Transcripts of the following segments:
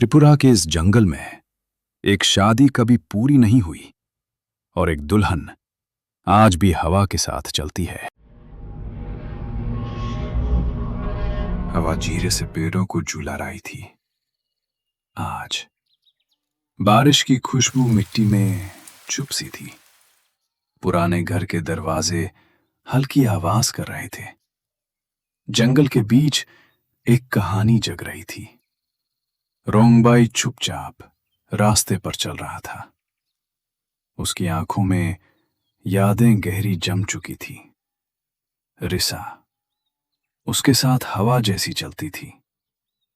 त्रिपुरा के इस जंगल में एक शादी कभी पूरी नहीं हुई और एक दुल्हन आज भी हवा के साथ चलती है। हवा धीरे से पेड़ों को झुला रही थी। आज बारिश की खुशबू मिट्टी में चुप सी थी। पुराने घर के दरवाजे हल्की आवाज कर रहे थे। जंगल के बीच एक कहानी जग रही थी। रोंगबाई चुपचाप रास्ते पर चल रहा था। उसकी आंखों में यादें गहरी जम चुकी थी। रिसा उसके साथ हवा जैसी चलती थी,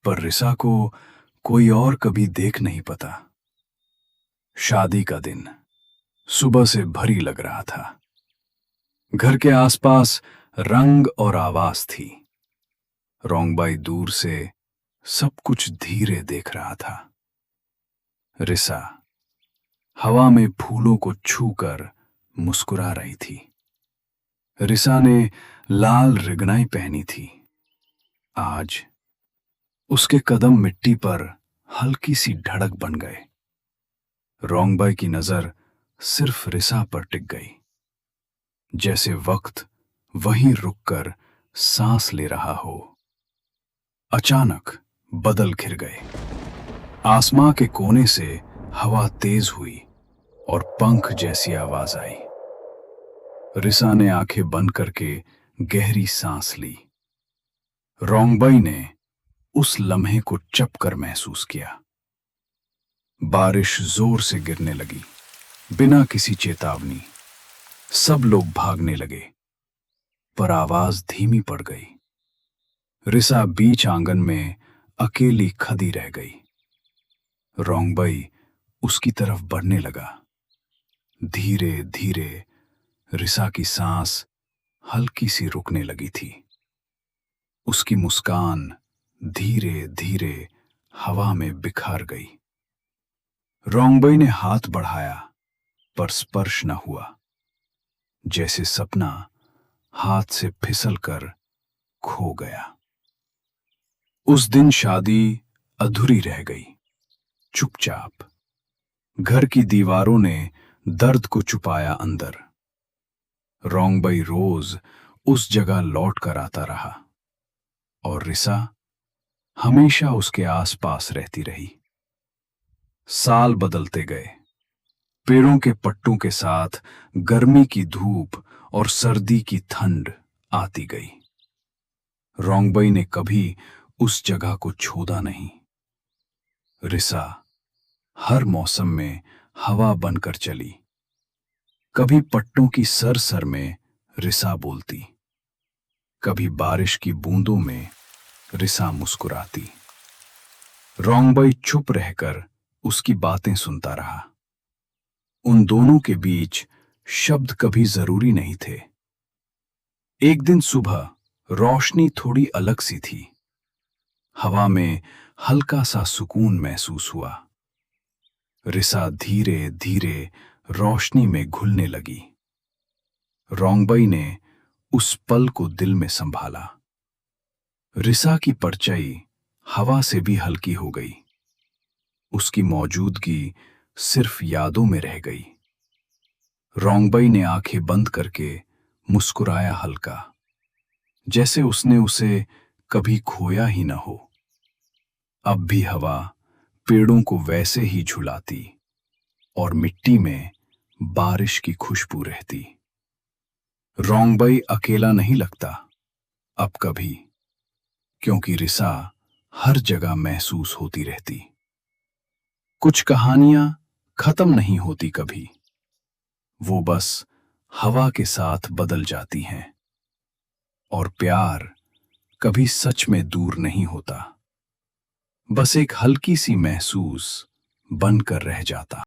पर रिसा को कोई और कभी देख नहीं पाता। शादी का दिन सुबह से भरी लग रहा था। घर के आसपास रंग और आवाज थी। रोंगबाई दूर से सब कुछ धीरे देख रहा था। रिसा हवा में फूलों को छूकर मुस्कुरा रही थी। रिसा ने लाल रिगनाई पहनी थी। आज उसके कदम मिट्टी पर हल्की सी धड़क बन गए। रोंगबाई की नजर सिर्फ रिसा पर टिक गई, जैसे वक्त वहीं रुककर सांस ले रहा हो। अचानक बदल घिर गए। आसमां के कोने से हवा तेज हुई और पंख जैसी आवाज आई। रिसा ने आंखें बंद करके गहरी सांस ली। रोंगबाई ने उस लम्हे को चपकर महसूस किया। बारिश जोर से गिरने लगी, बिना किसी चेतावनी। सब लोग भागने लगे, पर आवाज धीमी पड़ गई। रिसा बीच आंगन में अकेली खड़ी रह गई। रोंगबाई उसकी तरफ बढ़ने लगा। धीरे धीरे रिसा की सांस हल्की सी रुकने लगी थी। उसकी मुस्कान धीरे धीरे हवा में बिखर गई। रोंगबाई ने हाथ बढ़ाया, पर स्पर्श न हुआ, जैसे सपना हाथ से फिसलकर खो गया। उस दिन शादी अधूरी रह गई। चुपचाप घर की दीवारों ने दर्द को छुपाया अंदर। रोंगबाई रोज उस जगह लौट कर आता रहा और रिसा हमेशा उसके आसपास रहती रही। साल बदलते गए। पेड़ों के पट्टों के साथ गर्मी की धूप और सर्दी की ठंड आती गई। रोंगबाई ने कभी उस जगह को छोड़ा नहीं। रिसा हर मौसम में हवा बनकर चली। कभी पट्टों की सर में रिसा बोलती, कभी बारिश की बूंदों में रिसा मुस्कुराती। रोंगबाई चुप रहकर उसकी बातें सुनता रहा। उन दोनों के बीच शब्द कभी जरूरी नहीं थे। एक दिन सुबह रोशनी थोड़ी अलग सी थी। हवा में हल्का सा सुकून महसूस हुआ। रिसा धीरे धीरे रोशनी में घुलने लगी। रोंगबाई ने उस पल को दिल में संभाला। रिसा की परछाई हवा से भी हल्की हो गई। उसकी मौजूदगी सिर्फ यादों में रह गई। रोंगबाई ने आंखें बंद करके मुस्कुराया हल्का, जैसे उसने उसे कभी खोया ही न हो। अब भी हवा पेड़ों को वैसे ही झुलाती और मिट्टी में बारिश की खुशबू रहती। रोंगबाई अकेला नहीं लगता अब कभी, क्योंकि रिसा हर जगह महसूस होती रहती। कुछ कहानियां खत्म नहीं होती कभी, वो बस हवा के साथ बदल जाती हैं। और प्यार कभी सच में दूर नहीं होता, बस एक हल्की सी महसूस बनकर रह जाता।